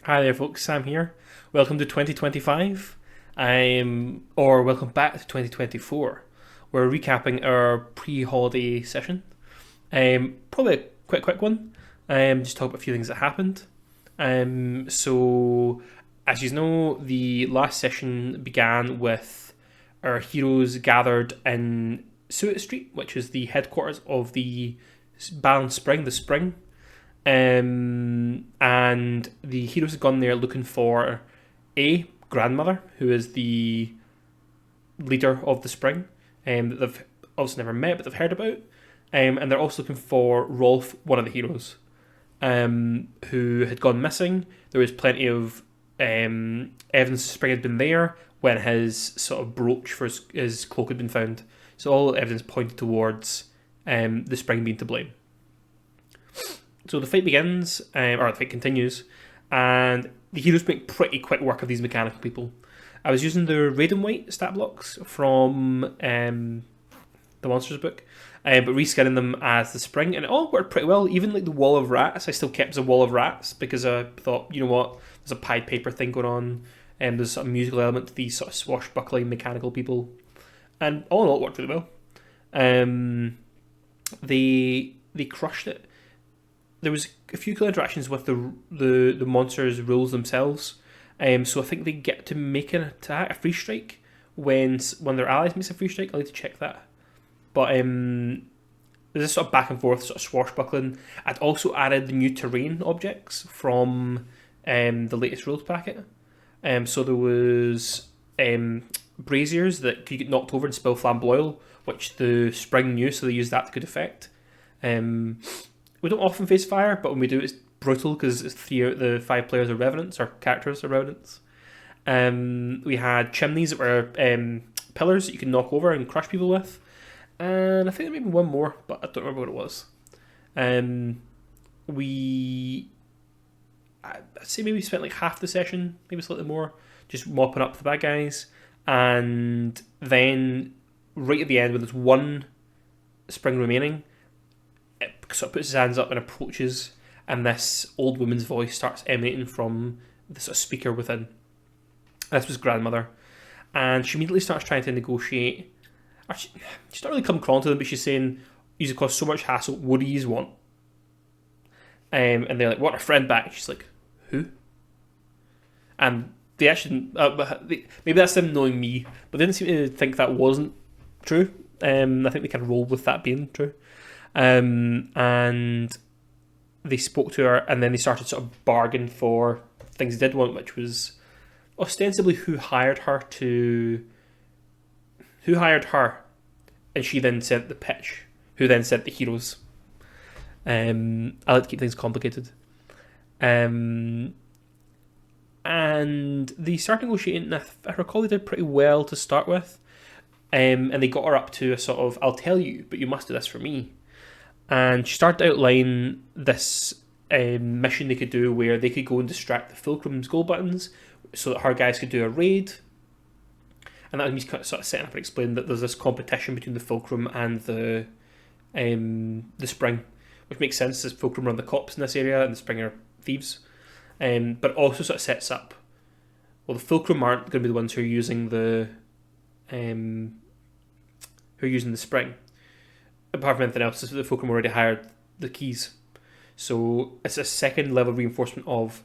Hi there, folks. Sam here. Welcome to 2025. Or welcome back to 2024. We're recapping our pre-holiday session. Probably a quick one. Just talk about a few things that happened. So, as you know, the last session began with our heroes gathered in Suet Street, which is the headquarters of the Balance Spring, the Spring. And the heroes have gone there looking for a grandmother, who is the leader of the Spring, that they've also never met but they've heard about. And they're also looking for Rolf, one of the heroes, who had gone missing. There was plenty of evidence Spring had been there when his sort of brooch for his cloak had been found. So all evidence pointed towards the Spring being to blame. So the fight begins, or the fight continues, and the heroes make pretty quick work of these mechanical people. I was using the Raiden White stat blocks from the Monsters book, but reskinning them as the Spring, and it all worked pretty well. Even like the Wall of Rats, I still kept as a Wall of Rats because I thought, you know what, there's a Pied Piper thing going on, and there's a musical element to these sort of swashbuckling mechanical people, and all in all, it worked really well. They crushed it. There was a few cool interactions with the monsters' rules themselves. So I think they get to make an attack, a free strike, when their allies makes a free strike. I'll need to check that. But there's this sort of back and forth, sort of swashbuckling. I'd also added the new terrain objects from the latest rules packet. So there was braziers that you get knocked over and spill flamboyant, which the Spring knew, so they used that to good effect. We don't often face fire, but when we do, it's brutal because it's 3 out of the 5 players are revenants, or characters are revenants. We had chimneys that were pillars that you can knock over and crush people with. And I think there may be one more, but I don't remember what it was. I'd say maybe spent like half the session, maybe slightly more, just mopping up the bad guys. And then right at the end, when there's one Spring remaining, it sort of puts his hands up and approaches, and this old woman's voice starts emanating from the sort of speaker within. This was grandmother, and she immediately starts trying to negotiate. She's not really come crawling to them, but she's saying, "You've caused so much hassle. What do you want?" And they're like, "Want a friend back?" She's like, "Who?" And they actually, maybe that's them knowing me, but they didn't seem to think that wasn't true. I think they kind of rolled with that being true. And they spoke to her, and then they started sort of bargain for things they did want, which was ostensibly who hired her, and she then sent the pitch, who then sent the heroes. I like to keep things complicated. And they started negotiating. I recall they did pretty well to start with, and they got her up to a sort of, "I'll tell you, but you must do this for me." And she started to outline this mission they could do where they could go and distract the Fulcrum's gold buttons so that her guys could do a raid. And that was me sort of setting up and explaining that there's this competition between the Fulcrum and the Spring, which makes sense as Fulcrum run the cops in this area and the Spring are thieves. But also sort of sets up, well, the Fulcrum aren't going to be the ones who are using the Spring. Apart from anything else, the Fulcrum already hired the keys. So it's a second level reinforcement of,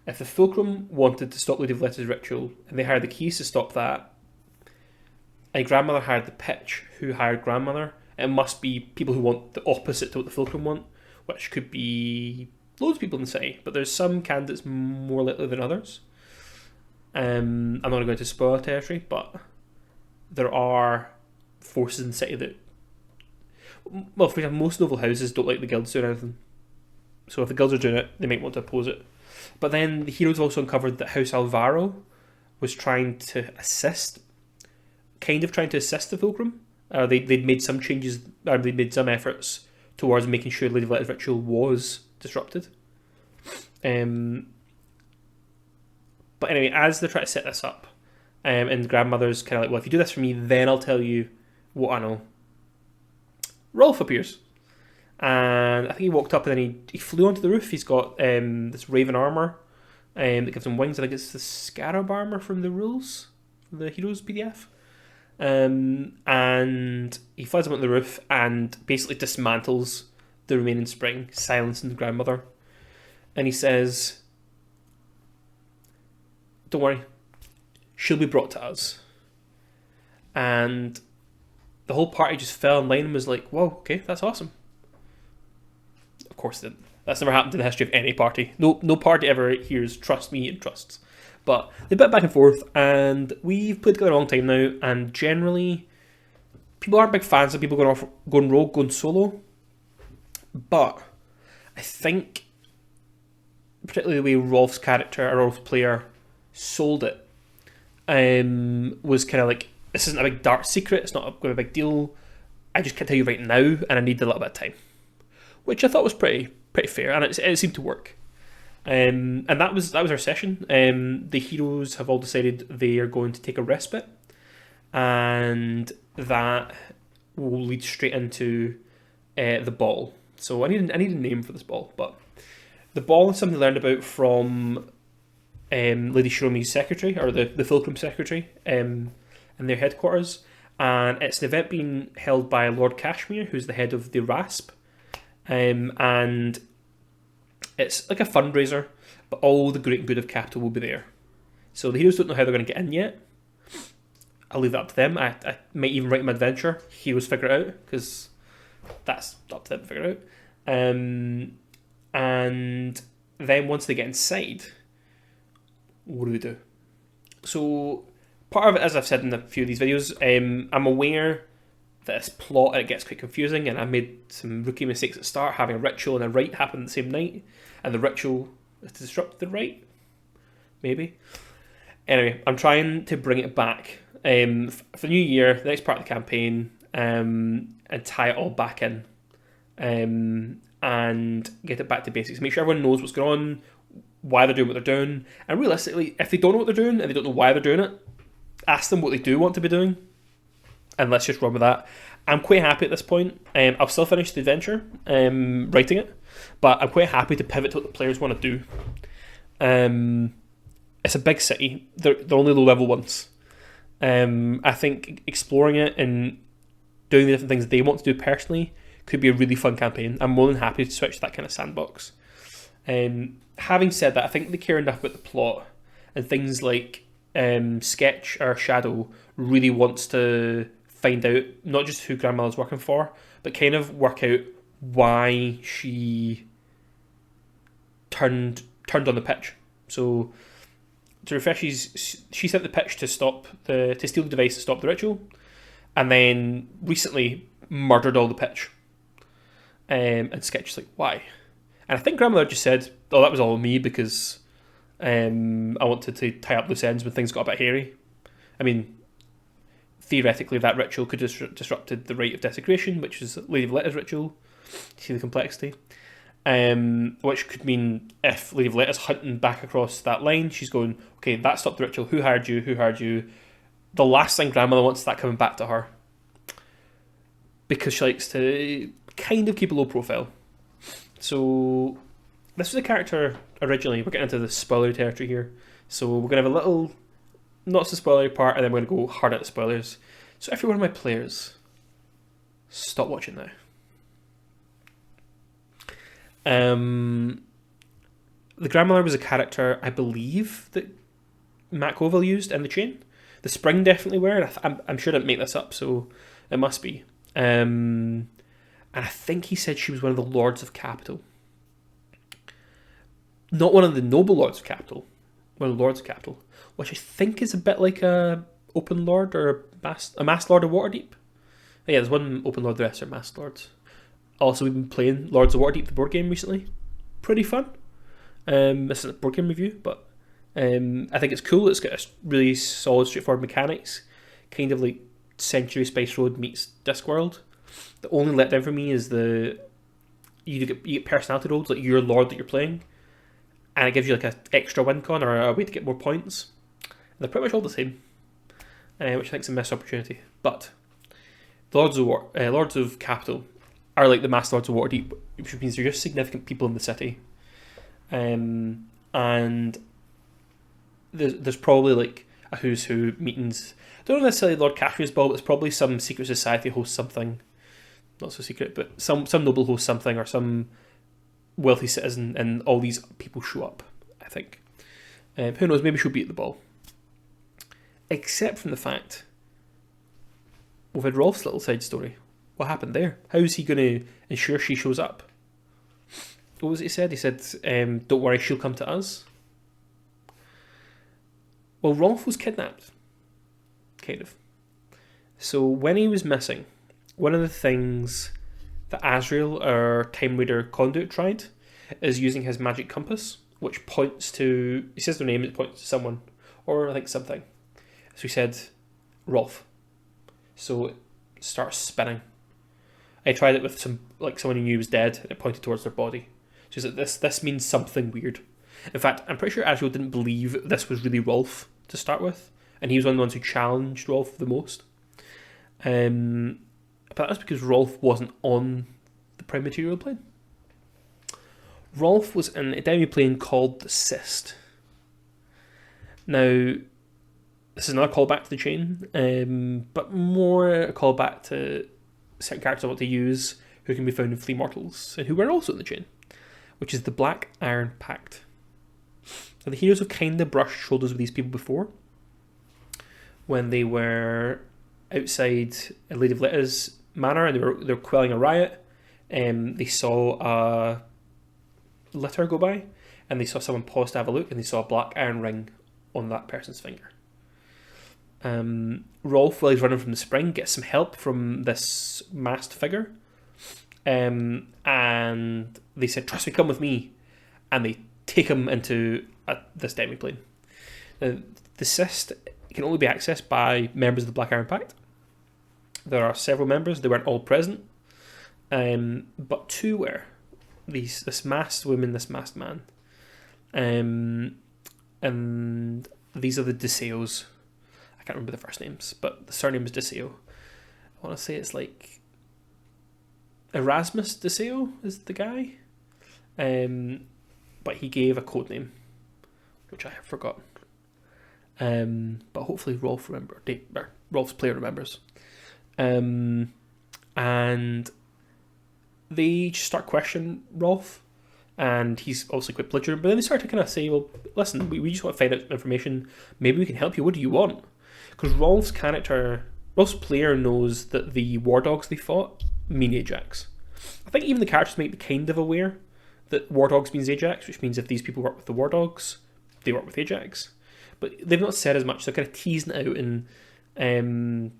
if the Fulcrum wanted to stop Lady Valetta's ritual and they hired the keys to stop that, and grandmother hired the pitch, who hired grandmother, it must be people who want the opposite to what the Fulcrum want, which could be loads of people in the city, but there's some candidates more likely than others. I'm not going to go into spoiler territory, but there are forces in the city that, well, for example, most noble houses don't like the guilds doing anything. So if the guilds are doing it, they might want to oppose it. But then the heroes also uncovered that House Alvaro was trying to assist the Fulcrum. They'd made some changes, or they'd made some efforts towards making sure Lady Valetta's ritual was disrupted. But anyway, as they're trying to set this up, and grandmother's kind of like, "Well, if you do this for me, then I'll tell you what I know." Rolf appears, and I think he walked up and then he flew onto the roof. He's got this raven armor, that gives him wings. I think it's the Scarab armor from the rules, from the Heroes PDF. And he flies up on the roof and basically dismantles the remaining spring, silencing the grandmother. And he says, "Don't worry, she'll be brought to us." And the whole party just fell in line and was like, "Whoa, okay, that's awesome." Of course it didn't. That's never happened in the history of any party. No party ever hears "trust me" and trusts. But they bit back and forth, and we've played together a long time now, and generally, people aren't big fans of people going rogue, going solo. But I think, particularly the way Rolf's character, or Rolf's player, sold it, was kind of like, this isn't a big dark secret, it's not going to be a big deal, I just can't tell you right now, and I need a little bit of time. Which I thought was pretty fair, and it seemed to work. And that was our session. The heroes have all decided they are going to take a respite, and that will lead straight into the ball. So I need a name for this ball, but the ball is something I learned about from Lady Shiromi's secretary, or the Fulcrum secretary, in their headquarters, and it's an event being held by Lord Kashmir, who's the head of the RASP, and it's like a fundraiser, but all the great and good of Capital will be there. So the heroes don't know how they're going to get in yet. I'll leave that up to them. I might even write them adventure. Heroes figure it out, because that's up to them to figure it out. And then once they get inside, what do we do? So part of it, as I've said in a few of these videos, I'm aware that this plot, it gets quite confusing, and I made some rookie mistakes at the start, having a ritual and a rite happen the same night, and the ritual is to disrupt the rite, maybe. Anyway, I'm trying to bring it back for the new year, the next part of the campaign, and tie it all back in, and get it back to basics. Make sure everyone knows what's going on, why they're doing what they're doing, and realistically, if they don't know what they're doing and they don't know why they're doing it, ask them what they do want to be doing, and let's just run with that. I'm quite happy at this point. I'll still finish the adventure, writing it, but I'm quite happy to pivot to what the players want to do. It's a big city. They're only low level ones. I think exploring it and doing the different things they want to do personally could be a really fun campaign. I'm more than happy to switch to that kind of sandbox. Having said that, I think they care enough about the plot and things like Sketch or Shadow really wants to find out not just who Grandmother's working for, but kind of work out why she turned on the pitch. So to refresh, she sent the pitch to steal the device to stop the ritual, and then recently murdered all the pitch. And Sketch is like, why? And I think Grandmother just said, "Oh, that was all me because I wanted to tie up loose ends when things got a bit hairy." I mean, theoretically, that ritual could have disrupted the rite of desecration, which is Lady Valletta's ritual. See the complexity. Which could mean if Lady Valletta's hunting back across that line, she's going, okay, that stopped the ritual. Who hired you? Who hired you? The last thing Grandmother wants is that coming back to her, because she likes to kind of keep a low profile. So this was a character originally. We're getting into the spoiler territory here. So we're going to have a little not so spoilery part, and then we're going to go hard at the spoilers. So if you're one of my players, stop watching now. The Grandmother was a character, I believe, that Matt Colville used in the chain. The Spring definitely were, and I'm sure I didn't make this up, so it must be. And I think he said she was one of the Lords of Capital. Not one of the noble Lords of Capital, one of the Lords of Capital, which I think is a bit like a Open Lord or a Masked Lord of Waterdeep. Yeah, there's one Open Lord, the rest are Masked Lords. Also, we've been playing Lords of Waterdeep, the board game, recently. Pretty fun. This is a board game review, but I think it's cool. It's got a really solid, straightforward mechanics. Kind of like Century Spice Road meets Discworld. The only letdown for me is you get personality rolls, like your Lord that you're playing, and it gives you like an extra win con or a way to get more points. And they're pretty much all the same, which I think is a missed opportunity. But the Lords of Capital are like the Masked Lords of Waterdeep, which means they're just significant people in the city. And there's probably like a who's who meetings. Don't know necessarily Lord Cassio's ball, but it's probably some secret society hosts something. Not so secret, but some noble hosts something, or some wealthy citizen, and all these people show up, I think. Who knows, maybe she'll be at the ball. Except from the fact we've had Rolf's little side story. What happened there? How is he going to ensure she shows up? What was it he said? He said, don't worry, she'll come to us. Well, Rolf was kidnapped. Kind of. So when he was missing, one of the things that Azrael, our Time Raider conduit, tried is using his magic compass, which points to, he says their name, it points to someone, or I think something. So he said, Rolf. So it starts spinning. I tried it with someone who knew was dead, and it pointed towards their body. So he said, this means something weird. In fact, I'm pretty sure Azrael didn't believe this was really Rolf to start with, and he was one of the ones who challenged Rolf the most. But that was because Rolf wasn't on the Prime Material plane. Rolf was in a demi-plane called the Cyst. Now, this is another callback to the chain, but more a callback to certain characters I want to use who can be found in Flea Mortals, and who were also in the chain, which is the Black Iron Pact. Now, the heroes have kind of brushed shoulders with these people before, when they were outside Lady of Letta's manor and they were quelling a riot. They saw a litter go by, and they saw someone pause to have a look, and they saw a black iron ring on that person's finger. Rolf, while he's running from the spring, gets some help from this masked figure, and they said, "Trust me, come with me," and they take him into this demi-plane. Now, the Cyst can only be accessed by members of the Black Iron Pact. There are several members; they weren't all present, but two were. This masked woman, this masked man, and these are the Deseos. I can't remember the first names, but the surname is Deseo. I want to say it's like Erasmus Deseo is the guy, but he gave a code name, which I have forgotten. But hopefully Rolf's player remembers. And they just start questioning Rolf, and he's obviously quite belligerent, but then they start to kind of say, well, listen, we just want to find out information, maybe we can help you, what do you want? Because Rolf's player knows that the war dogs they fought mean Ajax. I think even the characters might be kind of aware that war dogs means Ajax, which means if these people work with the war dogs, they work with Ajax. But they've not said as much, so they're kind of teasing it out, and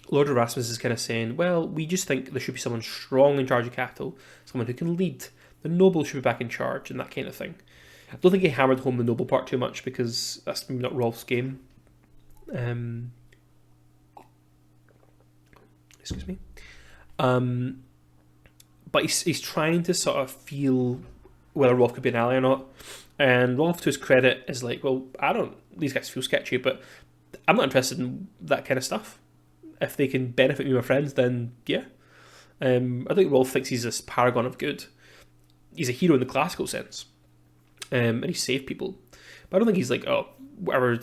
Lord Erasmus is kind of saying, well, we just think there should be someone strong in charge of capital, someone who can lead. The nobles should be back in charge, and that kind of thing. I don't think he hammered home the noble part too much, because that's maybe not Rolf's game. Excuse me. But he's trying to sort of feel whether Rolf could be an ally or not. And Rolf, to his credit, is like, well, these guys feel sketchy, but I'm not interested in that kind of stuff. If they can benefit me and my friends, then yeah. I think Rolf thinks he's this paragon of good. He's a hero in the classical sense. And he saved people. But I don't think he's like, oh, whatever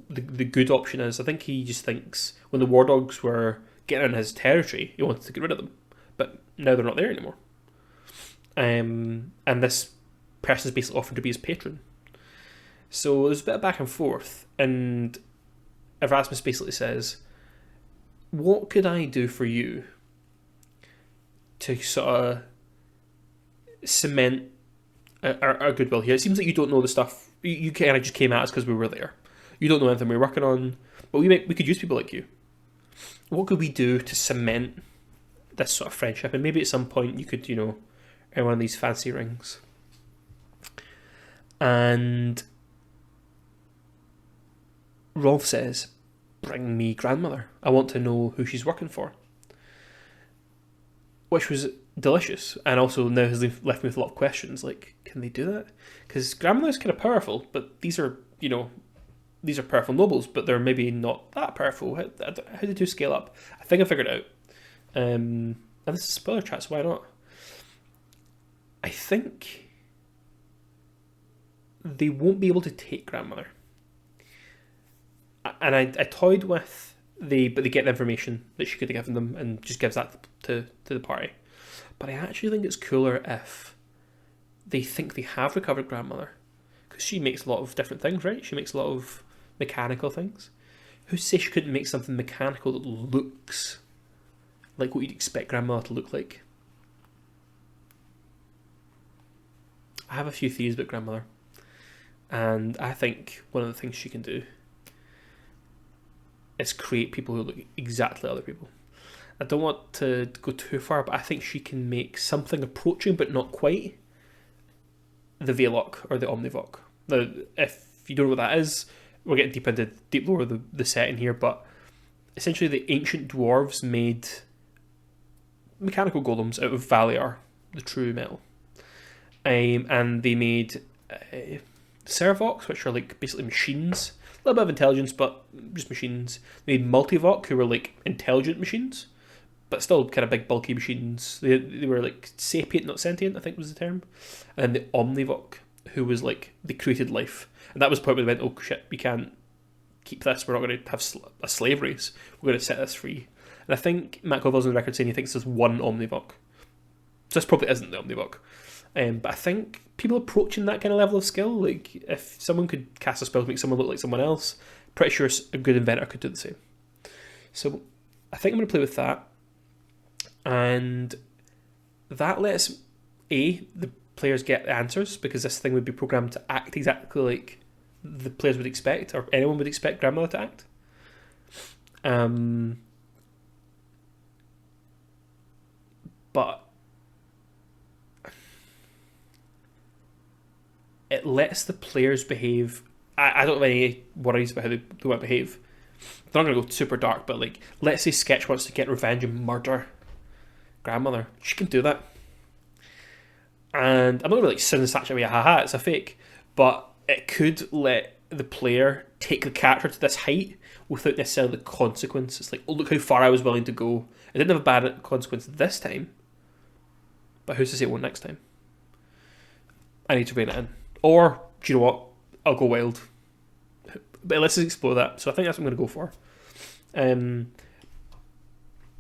the good option is. I think he just thinks when the war dogs were getting in his territory, he wanted to get rid of them. But now they're not there anymore. And this person's basically offered to be his patron. So there's a bit of back and forth. And Erasmus basically says, what could I do for you to sort of cement our goodwill here? It seems like you don't know the stuff. You kind of just came at us because we were there. You don't know anything we're working on, but we could use people like you. What could we do to cement this sort of friendship? And maybe at some point you could, earn one of these fancy rings. And Rolf says, bring me grandmother. I want to know who she's working for. Which was delicious, and also now has left me with a lot of questions, like, can they do that? Because grandmother's kind of powerful, but these are powerful nobles, but they're maybe not that powerful. How do the two scale up? I think I figured it out. And this is a spoiler chat, so why not? I think they won't be able to take grandmother. and I toyed with but they get the information that she could have given them and just gives that to the party. But I actually think it's cooler if they think they have recovered grandmother, because she makes a lot of different things, right? She makes a lot of mechanical things. Who says she couldn't make something mechanical that looks like what you'd expect grandmother to look like? I have a few theories about grandmother, and I think one of the things she can do is create people who look exactly like other people. I don't want to go too far, but I think she can make something approaching, but not quite, the Veilok or the Omnivok. Now, if you don't know what that is, we're getting deep lore of the setting here, but essentially the ancient dwarves made mechanical golems out of Valiar, the true metal. And they made Servoks, which are like basically machines. A little bit of intelligence, but just machines. They made Multivok, who were like intelligent machines, but still kind of big, bulky machines. They were like sapient, not sentient, I think was the term. And the Omnivok, who was like, they created life. And that was the point where they went, oh shit, we can't keep this. We're not going to have a slave race. We're going to set this free. And I think Matt Colville's on the record saying he thinks there's one Omnivok. So this probably isn't the Omnivok. But I think people approaching that kind of level of skill, like if someone could cast a spell to make someone look like someone else, pretty sure a good inventor could do the same. So I think I'm going to play with that. And that lets the players get answers, because this thing would be programmed to act exactly like the players would expect, or anyone would expect grandmother to act. But it lets the players behave. I don't have any worries about how they won't behave. They're not going to go super dark, but like, let's say Sketch wants to get revenge and murder grandmother. She can do that. And I'm not going to like sin and satch away, haha, it's a fake. But it could let the player take the character to this height without necessarily the consequence. It's like, oh, look how far I was willing to go. I didn't have a bad consequence this time, but who's to say it won't next time? I need to rein it in. Or, do you know what? I'll go wild. But let's explore that. So I think that's what I'm going to go for.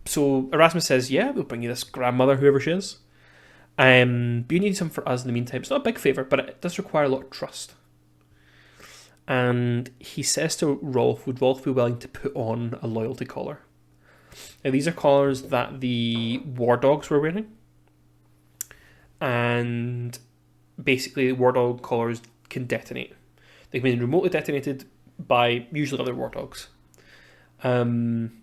So Erasmus says, yeah, we'll bring you this grandmother, whoever she is. But you need something for us in the meantime. It's not a big favour, but it does require a lot of trust. And he says to Rolf, would Rolf be willing to put on a loyalty collar? Now, these are collars that the war dogs were wearing. And basically, war dog collars can detonate. They can be remotely detonated by usually other war dogs. And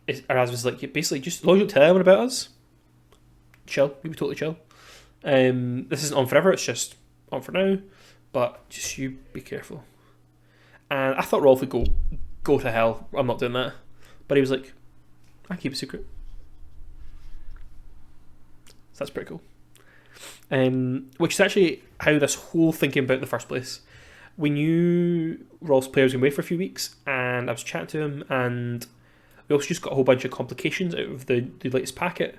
Erasmus is like, basically, just as long as you tell anyone about us, chill. You'll be totally chill. This isn't on forever, it's just on for now. But just you be careful. And I thought Rolf would go to hell. I'm not doing that. But he was like, I keep a secret. So that's pretty cool. Which is actually how this whole thing came about in the first place. We knew Rolf's player was going away for a few weeks, and I was chatting to him, and we also just got a whole bunch of complications out of the latest packet.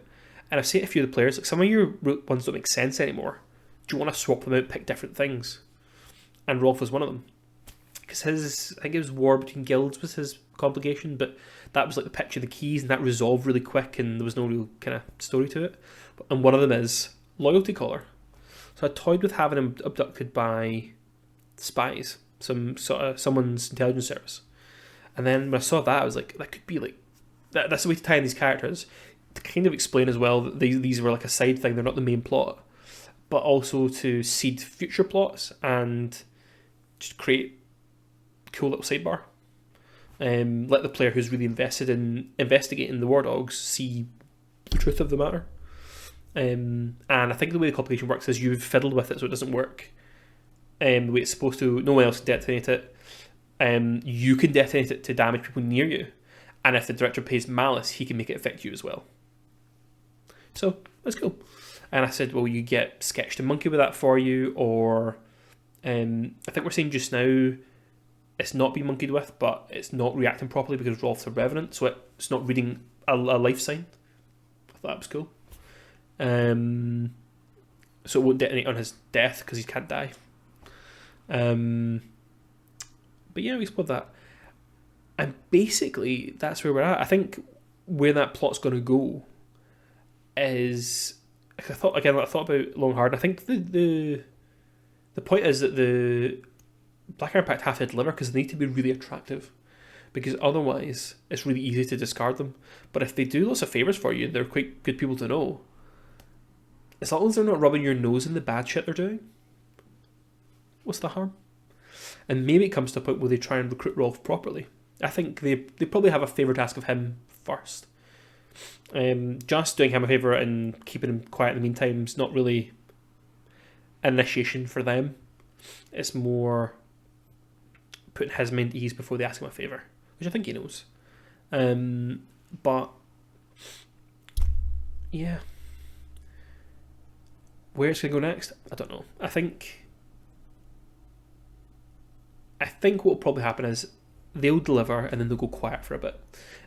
And I've said to a few of the players, like, some of your ones don't make sense anymore. Do you want to swap them out, pick different things? And Rolf was one of them. Because I think it was War Between Guilds was his complication, but that was like the picture of the keys, and that resolved really quick, and there was no real kind of story to it. And one of them is loyalty collar. So I toyed with having him abducted by spies, someone's intelligence service. And then when I saw that, I was like, that could be like that's the way to tie in these characters, to kind of explain as well that these were like a side thing, they're not the main plot, but also to seed future plots and just create cool little sidebar. Let the player who's really invested in investigating the war dogs see the truth of the matter. And I think the way the complication works is you've fiddled with it so it doesn't work the way it's supposed to. No one else can detonate it. You can detonate it to damage people near you, and if the director pays malice, he can make it affect you as well. So that's cool. And I said, well, you get Sketch to monkey with that for you, or I think we're saying just now it's not being monkeyed with, but it's not reacting properly because Rolf's a revenant, so it's not reading a life sign. I thought that was cool. So it won't detonate on his death because he can't die. But But yeah, we explored that. And basically, that's where we're at. I think where that plot's going to go is... I thought about long hard. I think the point is that the Black Iron Pact have to deliver because they need to be really attractive. Because otherwise, it's really easy to discard them. But if they do lots of favours for you, they're quite good people to know. As long as they're not rubbing your nose in the bad shit they're doing, what's the harm? And maybe it comes to a point where they try and recruit Rolf properly. I think they probably have a favour task of him first. Just doing him a favour and keeping him quiet in the meantime is not really initiation for them. It's more putting his mind at ease before they ask him a favour, which I think he knows. But yeah, where it's going to go next, I don't know. I think what will probably happen is they'll deliver and then they'll go quiet for a bit.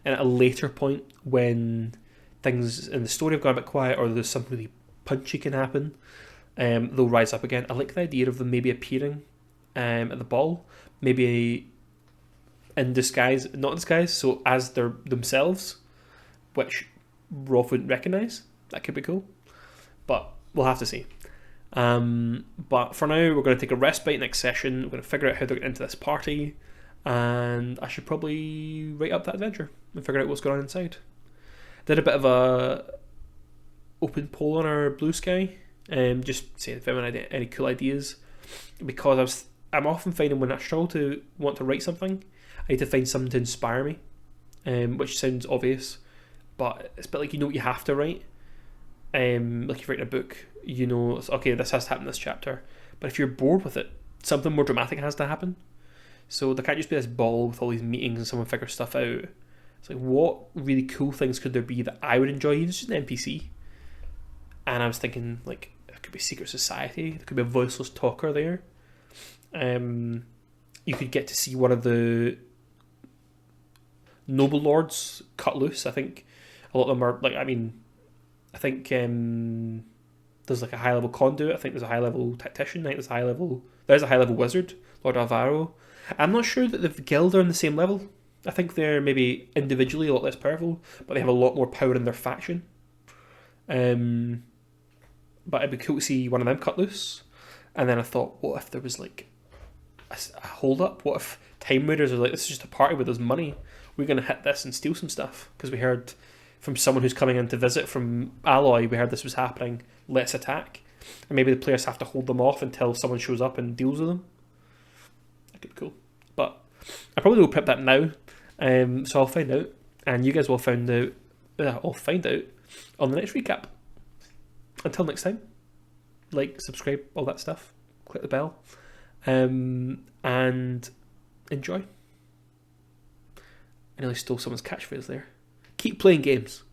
And at a later point, when things in the story have gone a bit quiet or there's something really punchy can happen, they'll rise up again. I like the idea of them maybe appearing at the ball, maybe in disguise, not in disguise, so as they're themselves, which Rolf wouldn't recognise. That could be cool. But we'll have to see. But for now, we're going to take a respite next session. We're going to figure out how they're getting into this party, and I should probably write up that adventure and figure out what's going on inside. Did a bit of a open poll on our Blue Sky, just saying if anyone had any cool ideas, because I'm often finding when I struggle to want to write something, I need to find something to inspire me, which sounds obvious, but it's a bit like you know what you have to write. Like you're writing a book, you know, okay, this has to happen in this chapter. But if you're bored with it, something more dramatic has to happen. So there can't just be this ball with all these meetings and someone figures stuff out. It's like, what really cool things could there be that I would enjoy? Even just an NPC. And I was thinking, like, there could be secret society. There could be a voiceless talker there. You could get to see one of the noble lords cut loose. I think a lot of them are, like, I think there's like a high level conduit. I think there's a high level tactician. I think there's a high level wizard, Lord Alvaro. I'm not sure that the guild are on the same level. I think they're maybe individually a lot less powerful, but they have a lot more power in their faction. But it'd be cool to see one of them cut loose. And then I thought, what if there was like a hold up? What if Time Raiders are like, this is just a party where there's money. We're going to hit this and steal some stuff. Because we heard from someone who's coming in to visit from Alloy, we heard this was happening. Let's attack. And maybe the players have to hold them off until someone shows up and deals with them. That could be cool. But I probably will prep that now. So I'll find out. And you guys will find out. I'll find out on the next recap. Until next time, like, subscribe, all that stuff. Click the bell. And enjoy. I nearly stole someone's catchphrase there. Keep playing games.